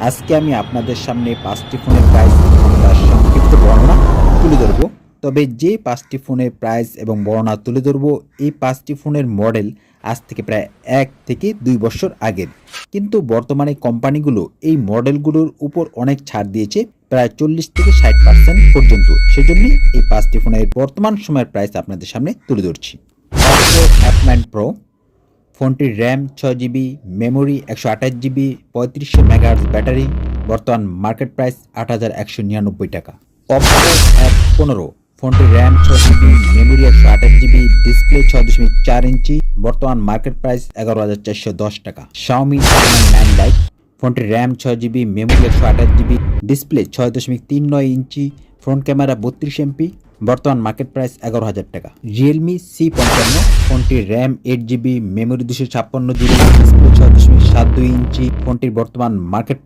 আজকে আমি আপনাদের সামনে 5টি ফোনের প্রাইস এবং তার সংক্ষিপ্ত বর্ণনা তুলে ধরব। তবে যে 5টি ফোনের প্রাইস এবং বর্ণনা তুলে ধরব, এই 5টি ফোনের মডেল আজ থেকে প্রায় 1 থেকে 2 বছর আগের। কিন্তু বর্তমানে কোম্পানিগুলো এই মডেলগুলোর উপর অনেক ছাড় দিয়েছে, প্রায় 40 থেকে 60% পর্যন্ত। সেজন্যই এই 5টি ফোনের বর্তমান সময়ের প্রাইস আপনাদের সামনে তুলে ধরছি। Oppo F9 Pro ফোনটির RAM 6 GB, memory 128 GB, 3500 megahertz battery, বর্তমান মার্কেট প্রাইস 8,199 টাকা। Oppo F15 ফোনটির RAM 6 GB, memory 128 GB, display 6.4 ইঞ্চি, বর্তমান মার্কেট প্রাইস 11,410 টাকা। Xiaomi Mi 9 Lite ফোনটির RAM 6 GB, memory 128 GB, display 6.39 ইঞ্চি, ফ্রন্ট ক্যামেরা 32 MP, বর্তমান market price 11,000 টাকা। Realme C55 ফোনটির RAM 8 GB, memory 256 GB, display 6.72 ইঞ্চি, ফোনটির বর্তমান মার্কেট